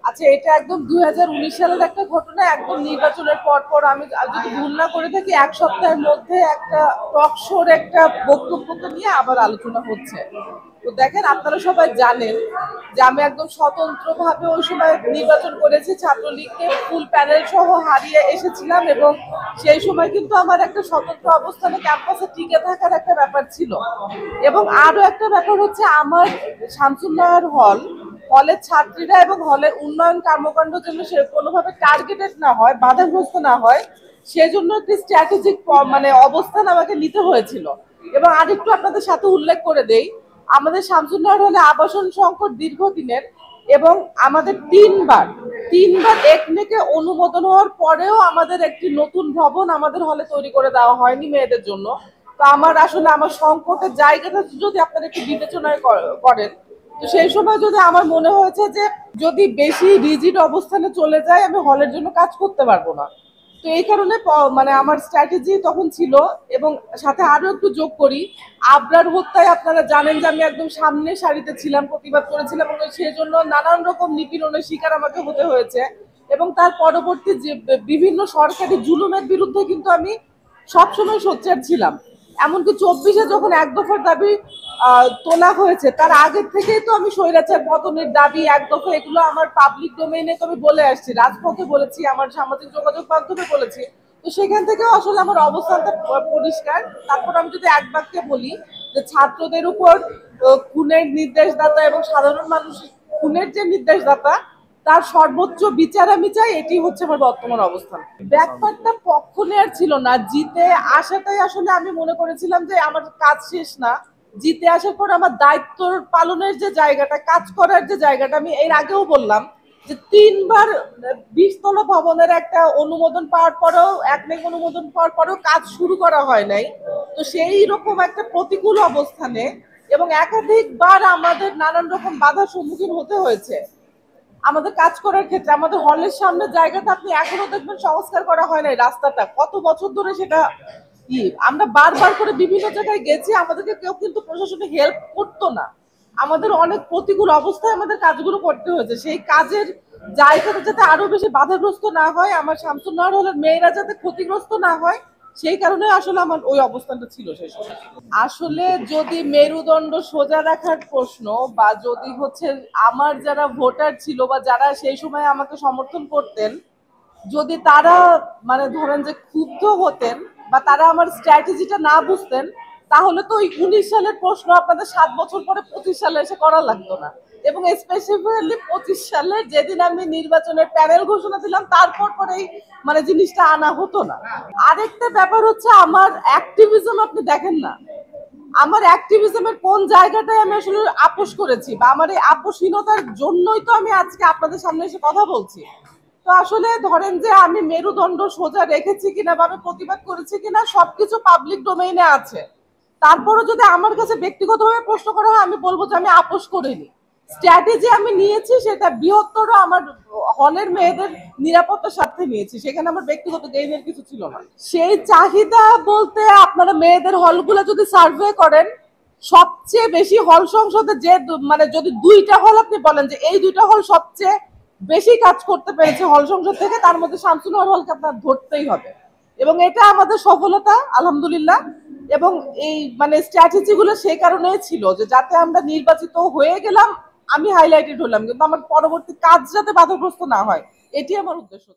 আচ্ছা, এটা একদম 2019 সালের একটা ঘটনা। একদম নির্বাচনের পর আমি যদি ভুল না করে থাকি, এক সপ্তাহের মধ্যে একটা টক শোর একটা বক্তব্যকে নিয়ে আবার আলোচনা হচ্ছে। তো দেখেন, আপনারা সবাই জানেন যে আমি একদম স্বতন্ত্রভাবে ওই সময় নির্বাচন করেছি, ছাত্রলীগকে ফুল প্যানেল সহ হারিয়ে এসেছিলাম, এবং সেই সময় কিন্তু আমার একটা স্বতন্ত্র অবস্থানে ক্যাম্পাসে টিকে থাকার একটা ব্যাপার ছিল। এবং আরো একটা ব্যাপার হচ্ছে, আমার শামসুন্নাহর হলের ছাত্রীরা এবং হলের উন্নয়ন কর্মকাণ্ডের জন্য সে কোনোভাবে টার্গেটেড না হয়, বাধাগ্রস্ত না হয়, সেজন্য একটি স্ট্র্যাটেজিক মানে অবস্থান আমাকে নিতে হয়েছিল। এবং আরেকটু আপনাদের সাথে উল্লেখ করে দেই, আমাদের শামসুন্নাহর হলে আবাসন সংকট দীর্ঘদিনের, এবং আমাদের তিনবার একনেকে অনুমোদন হওয়ার পরেও আমাদের একটি নতুন ভবন আমাদের হলে তৈরি করে দেওয়া হয়নি মেয়েদের জন্য। তো আমার আসলে আমার সংকটের জায়গাটা যদি আপনারা একটু বিবেচনায় করেন, তো সেই সময় যদি আমার মনে হয়েছে যে যদি বেশি রিজিড অবস্থানে চলে যায়, আমি হলের জন্য কাজ করতে পারবো না। তো এই কারণে মানে আমার স্ট্র্যাটেজি তখন ছিল। এবং সাথে আরো একটু যোগ করি, আবরার হত্যায় আপনারা জানেন যে আমি একদম সামনে সারিতে ছিলাম, প্রতিবাদ করেছিলাম, এবং সেই জন্য নানান রকম নিপীড়নের শিকার আমাকে হতে হয়েছে। এবং তার পরবর্তী যে বিভিন্ন সরকারি জুলুমের বিরুদ্ধে কিন্তু আমি সবসময় সোচ্চার ছিলাম। এমনকি 24-এ যখন এক দফার দাবি তোলা হয়েছে, তার আগের থেকেই তো আমি স্বৈরাচার পতনের দাবি, এক দফা, এগুলো আমার পাবলিক ডোমেইনে তো আমি বলে আসছি, রাজপথে বলেছি, আমার সামাজিক যোগাযোগ মাধ্যমে বলেছি। তো সেখান থেকেও আসলে আমার অবস্থানটা পরিষ্কার। তারপর আমি যদি এক বাক্যে বলি যে ছাত্রদের উপর খুনের নির্দেশদাতা এবং সাধারণ মানুষ খুনের যে নির্দেশদাতা, তার সর্বোচ্চ বিচার আমি চাই, এটি হচ্ছে আমার বর্তমান অবস্থান। ব্যাপারটা পক্ষ নেওয়ার ছিল না, জিতে আসাটাই আসলে আমি মনে করেছিলাম যে আমার কাজ শেষ না। জিতে আসার পর আমার দায়িত্ব পালনের যে জায়গাটা, কাজ করার যে জায়গাটা, আমি এর আগেও বললাম যে তিনবার 20 তলা ভবনের একটা অনুমোদন পাওয়ার পরেও, একনেক অনুমোদন পাওয়ার পরেও কাজ শুরু করা হয় নাই। তো সেই রকম একটা প্রতিকূল অবস্থানে এবং একাধিকবার আমাদের নানান রকম বাধার সম্মুখীন হতে হয়েছে আমাদের কাজ করার ক্ষেত্রে। আমাদের হলের সামনে জায়গাটা আপনি এখনো দেখবেন সংস্কার করা হয় নাই, রাস্তাটা কত বছর ধরে সেটা আমরা বারবার করে বিভিন্ন জায়গায় গেছি, আমাদেরকে কেউ কিন্তু প্রশাসনে হেল্প করতো না। আমাদের অনেক প্রতিকূল অবস্থায় আমাদের কাজগুলো করতে হয়েছে। সেই কাজের জায়গাটা যাতে আরো বেশি বাধাগ্রস্ত না হয়, আমার শামসুন্নাহর হলের মেয়েরা যাতে ক্ষতিগ্রস্ত না হয়, সেই কারণে আসলে আমার ওই অবস্থানটা ছিল সেই সময়। আসলে যদি মেরুদণ্ড সোজা রাখার প্রশ্ন, বা যদি হচ্ছে আমার যারা ভোটার ছিল বা যারা সেই সময় আমাকে সমর্থন করতেন, যদি তারা মানে ধরেন যে ক্ষুব্ধ হতেন বা তারা আমার স্ট্র্যাটেজিটা না বুঝতেন, তাহলে তো ওই 19 সালের প্রশ্ন আপনাদের 7 বছর পরে 25 সালে এসে করা লাগতো না। এবং স্পেসিফিক্যালি 25 সালে যেদিন আমি নির্বাচনের প্যানেল ঘোষণা দিলাম, তারপর পরেই মানে জিনিসটা আনা হতো না। আরেকটা ব্যাপার হচ্ছে, আমার অ্যাক্টিভিজম আপনি দেখেন না, আমার অ্যাক্টিভিজমের কোন জায়গাটায় আমি আসলে আপোষ করেছি, বা আমার এই আপোষহীনতার জন্যই তো আমি আজকে আপনাদের সামনে এসে কথা বলছি। তো আসলে ধরেন যে আমি মেরুদণ্ড সোজা রেখেছি কিনা বা আমি প্রতিবাদ করেছি কিনা, সবকিছু পাবলিক ডোমেইনে আছে। তারপরও যদি আমার কাছে ব্যক্তিগতভাবে প্রশ্ন করা হয়, আমি বলবো যে আমি আপোষ করিনি। স্ট্র্যাটেজি আমি নিয়েছি, সেটা বৃহত্তর আমার হলের মেয়েদের নিরাপত্তার স্বার্থে নিয়েছি, সেখানে আমার ব্যক্তিগত গেইনের কিছু ছিল না। সেই চাহিদা বলতে, আপনারা মেয়েদের হলগুলো যদি সার্ভে করেন, সবচেয়ে বেশি হল সংসদে যে মানে যদি 2টা হল আপনি বলেন যে এই 2টা হল সবচেয়ে বেশি কাজ করতে পেরেছে হল সংসদ থেকে, তার মধ্যে শামসুন্নাহর হলকে আপনার ধরতেই হবে। এবং এটা আমাদের সফলতা, আলহামদুলিল্লাহ। এবং এই মানে স্ট্র্যাটেজি গুলো সেই কারণেই ছিল যে যাতে আমরা নির্বাচিত হয়ে গেলাম, আমি হাইলাইটেড হলাম, কিন্তু আমার পরবর্তী কাজ যাতে বাধাগ্রস্ত না হয়, এটি আমার উদ্দেশ্য।